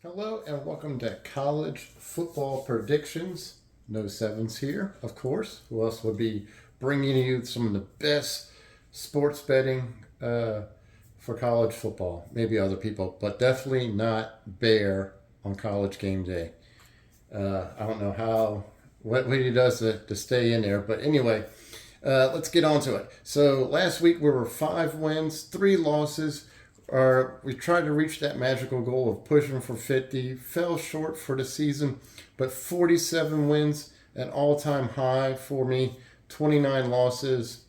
Hello and welcome to College Football Predictions. No Sevens here, of course. Who else would be bringing you some of the best sports betting for college football? Maybe other people, but definitely not Bear on college game day. I don't know what he does to stay in there, but anyway, let's get on to it. So last week we were 5 wins, 3 losses. We tried to reach that magical goal of pushing for 50, fell short for the season, but 47 wins, an all-time high for me, 29 losses,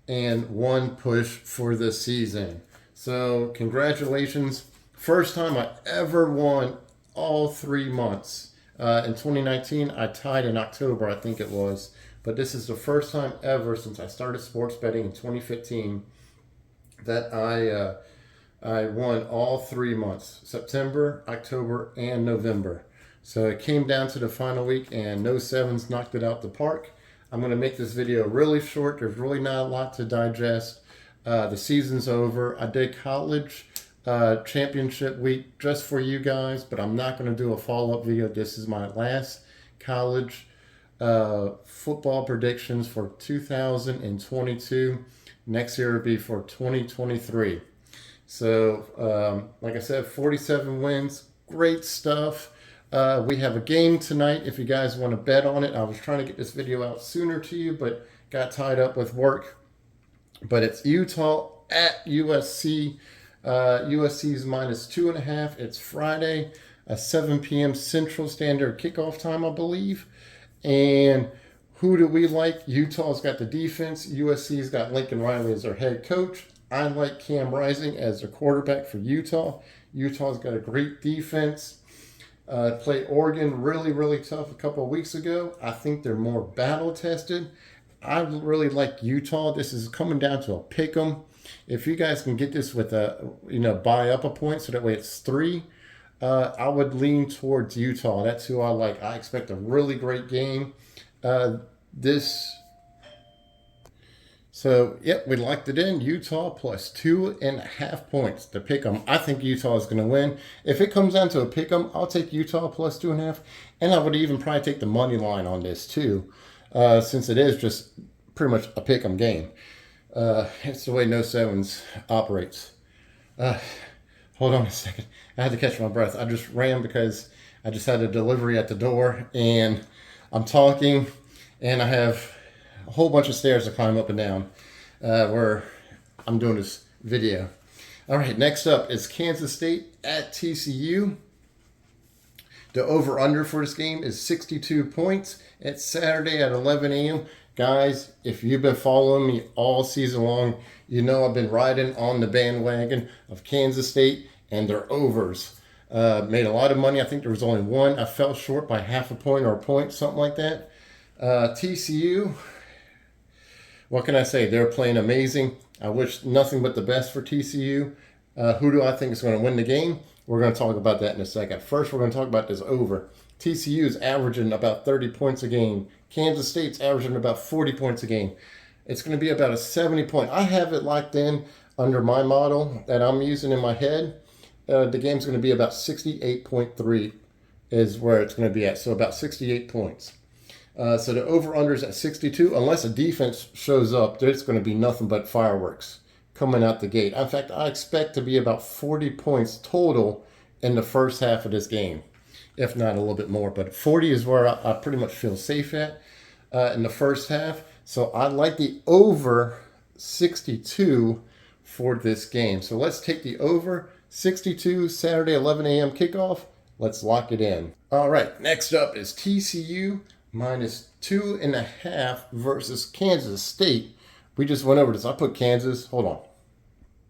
and 1 push for the season. So congratulations. First time I ever won all 3 months. In 2019, I tied in October, I think it was. But this is the first time ever since I started sports betting in 2015 that I won all 3 months, September, October, and November. So it came down to the final week, and No Sevens knocked it out the park. I'm going to make this video really short. There's really not a lot to digest. The season's over. I did college championship week just for you guys, but I'm not going to do a follow-up video. This is my last college football predictions for 2022. Next year will be for 2023. So, like I said, 47 wins, great stuff. We have a game tonight if you guys want to bet on it. I was trying to get this video out sooner to you, but got tied up with work. But it's Utah at USC. USC's -2.5. It's Friday, 7 p.m. Central Standard kickoff time, I believe. And who do we like? Utah's got the defense. USC's got Lincoln Riley as their head coach. I like Cam Rising as the quarterback for Utah. Utah's got a great defense. Played Oregon really, really tough a couple of weeks ago. I think they're more battle tested. I really like Utah. This is coming down to a pick 'em. If you guys can get this with buy up a point so that way it's 3, I would lean towards Utah. That's who I like. I expect a really great game. We locked it in. Utah plus 2.5 points to pick 'em. I think Utah is going to win. If it comes down to a pick 'em, I'll take Utah plus 2.5, and I would even probably take the money line on this too, since it is just pretty much a pick 'em game. It's the way No Sevens operates. Hold on a second. I had to catch my breath. I just ran because I just had a delivery at the door, and I'm talking, and I have a whole bunch of stairs to climb up and down where I'm doing this video. All right, next up is Kansas State at TCU. The over-under for this game is 62 points. It's Saturday at 11 a.m. Guys, if you've been following me all season long, you know I've been riding on the bandwagon of Kansas State and their overs. Made a lot of money. I think there was only one. I fell short by half a point or a point, something like that. TCU, what can I say? They're playing amazing. I wish nothing but the best for TCU. Who do I think is going to win the game? We're going to talk about that in a second. First, we're going to talk about this over. TCU is averaging about 30 points a game. Kansas State's averaging about 40 points a game. It's going to be about a 70 point. I have it locked in under my model that I'm using in my head. The game's going to be about 68.3 is where it's going to be at. So about 68 points. So the over-under is at 62. Unless a defense shows up, there's going to be nothing but fireworks coming out the gate. In fact, I expect to be about 40 points total in the first half of this game, if not a little bit more. But 40 is where I pretty much feel safe at in the first half. So I like the over 62 for this game. So let's take the over 62 Saturday 11 a.m. kickoff. Let's lock it in. All right, next up is TCU -2.5 versus Kansas State. We just went over this. I put Kansas. Hold on.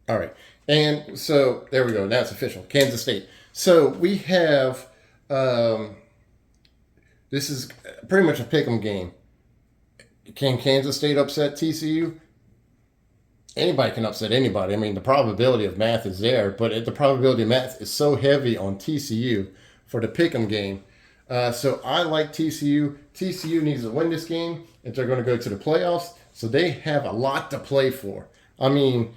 All right. And so there we go. Now it's official. Kansas State. So we have, this is pretty much a pick'em game. Can Kansas State upset TCU? Anybody can upset anybody. I mean, the probability of math is there, but the probability of math is so heavy on TCU for the pick'em game. So I like TCU. TCU needs to win this game if they're going to go to the playoffs. So they have a lot to play for. I mean,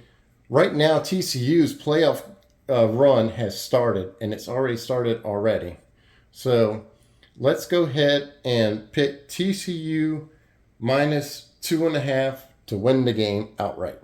right now TCU's playoff run has started, and it's already started already. So let's go ahead and pick TCU minus 2.5 to win the game outright.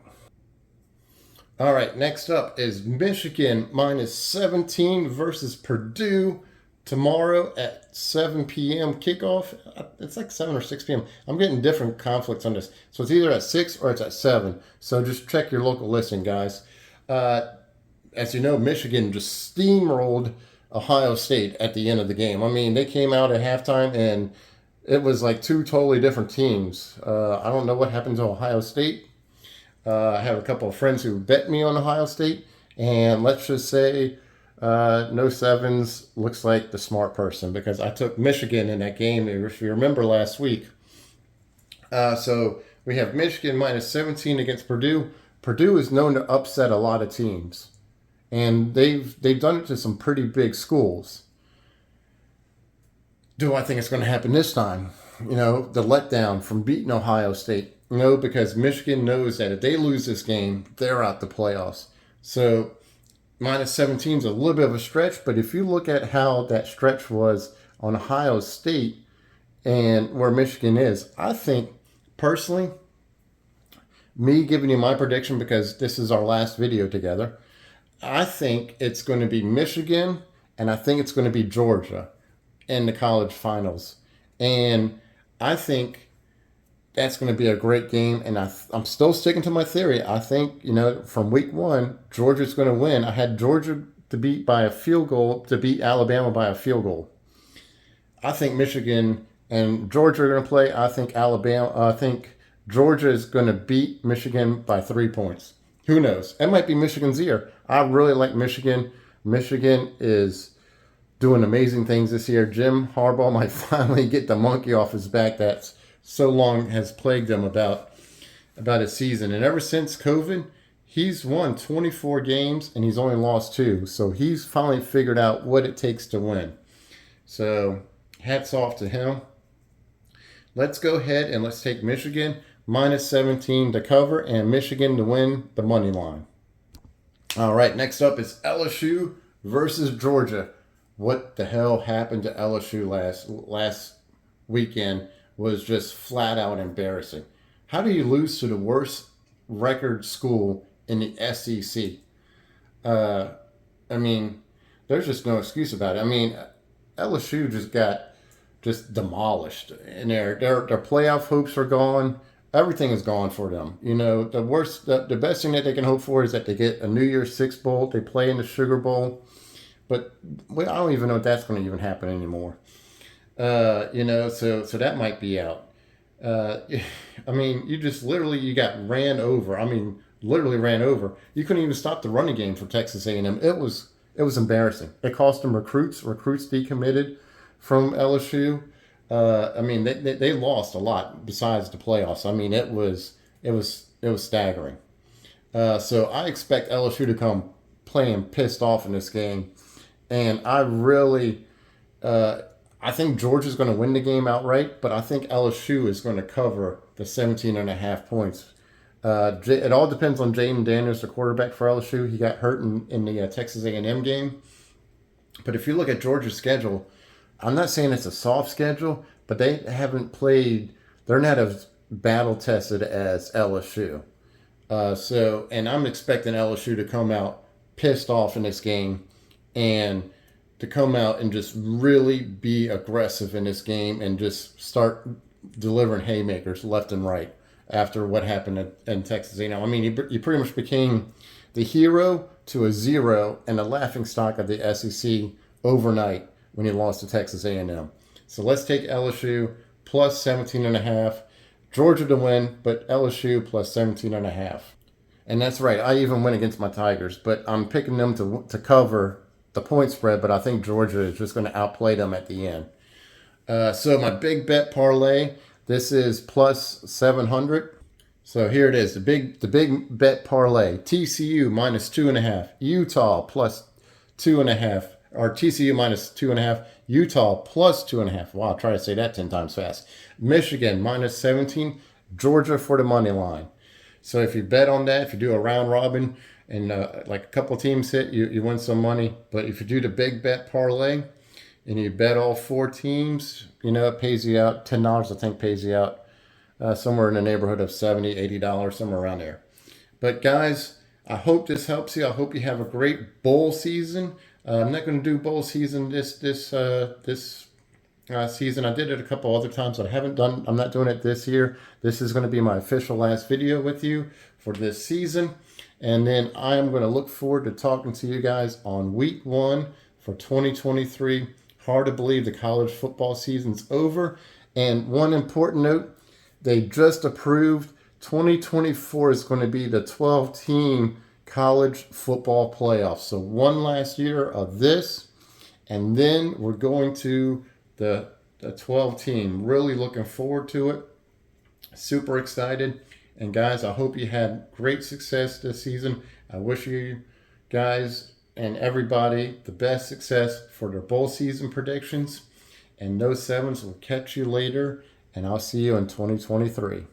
All right, next up is Michigan minus 17 versus Purdue tomorrow at 7 p.m. kickoff. It's like 7 or 6 p.m. I'm getting different conflicts on this. So it's either at 6 or it's at 7. So just check your local listing, guys. As you know, Michigan just steamrolled Ohio State at the end of the game. I mean, they came out at halftime and it was like two totally different teams. I don't know what happened to Ohio State. I have a couple of friends who bet me on Ohio State, and let's just say no sevens looks like the smart person because I took Michigan in that game, if you remember last week. So we have Michigan minus 17 against Purdue. Purdue is known to upset a lot of teams, and they've done it to some pretty big schools. Do I think it's going to happen this time? You know, the letdown from beating Ohio State. No, because Michigan knows that if they lose this game, they're out the playoffs. So minus 17 is a little bit of a stretch, but if you look at how that stretch was on Ohio State and where Michigan is, I think personally, me giving you my prediction because this is our last video together, I think it's going to be Michigan and I think it's going to be Georgia in the college finals. And I think that's going to be a great game, and I'm still sticking to my theory. I think, you know, from week one, Georgia's going to win. I had Georgia to beat by a field goal, to beat Alabama by a field goal. I think Michigan and Georgia are going to play. I think Georgia is going to beat Michigan by 3 points. Who knows? It might be Michigan's year. I really like Michigan. Michigan is doing amazing things this year. Jim Harbaugh might finally get the monkey off his back that's so long has plagued him about his season. And ever since COVID, he's won 24 games and he's only lost 2. So he's finally figured out what it takes to win. So hats off to him. Let's go ahead and let's take Michigan minus 17 to cover and Michigan to win the money line. All right, next up is LSU versus Georgia. What the hell happened to LSU last weekend was just flat out embarrassing. How do you lose to the worst record school in the SEC? I mean, there's just no excuse about it. I mean, LSU just got demolished, and their playoff hopes are gone. Everything is gone for them. You know, the best thing that they can hope for is that they get a New Year's Six bowl. They play in the Sugar Bowl, but I don't even know if that's going to even happen anymore. You know, so that might be out. I mean, you got ran over. I mean, literally ran over. You couldn't even stop the running game for Texas A&M. It was embarrassing. It cost them recruits. Recruits decommitted from LSU. I mean, they lost a lot besides the playoffs. I mean, it was staggering. So I expect LSU to come playing pissed off in this game, and I think Georgia's going to win the game outright, but I think LSU is going to cover the 17.5 points. It all depends on Jaden Daniels, the quarterback for LSU. He got hurt in the Texas A&M game. But if you look at Georgia's schedule, I'm not saying it's a soft schedule, but they haven't played. They're not as battle tested as LSU. And I'm expecting LSU to come out pissed off in this game and to come out and just really be aggressive in this game and just start delivering haymakers left and right after what happened in Texas A&M. I mean, he pretty much became the hero to a zero and a laughingstock of the SEC overnight when he lost to Texas A&M. So let's take LSU plus 17.5. Georgia to win, but LSU plus 17.5. And that's right. I even went against my Tigers, but I'm picking them to cover the point spread, but I think Georgia is just going to outplay them at the end. So my big bet parlay, this is plus 700. So here it is, the big bet parlay. TCU minus 2.5. Utah plus 2.5. or TCU minus 2.5, Utah plus 2.5. Wow, I'll try to say that 10 times fast. Michigan minus 17, Georgia for the money line. So if you bet on that, if you do a round robin and like a couple teams hit, you win some money. But if you do the big bet parlay and you bet all 4 teams, it pays you out $10. I think pays you out somewhere in the neighborhood of $70, $80, somewhere around there. But guys, I hope this helps you. I hope you have a great bowl season. I'm not going to do bowl season this season. I did it a couple other times, but I'm not doing it this year. This is going to be my official last video with you for this season. And then I am going to look forward to talking to you guys on week 1 for 2023. Hard to believe the college football season's over. And one important note, they just approved 2024 is going to be the 12-team college football playoffs. So one last year of this, and then we're going to the 12-team. Really looking forward to it. Super excited. And guys, I hope you had great success this season. I wish you guys and everybody the best success for their bowl season predictions. And No Sevens will catch you later, and I'll see you in 2023.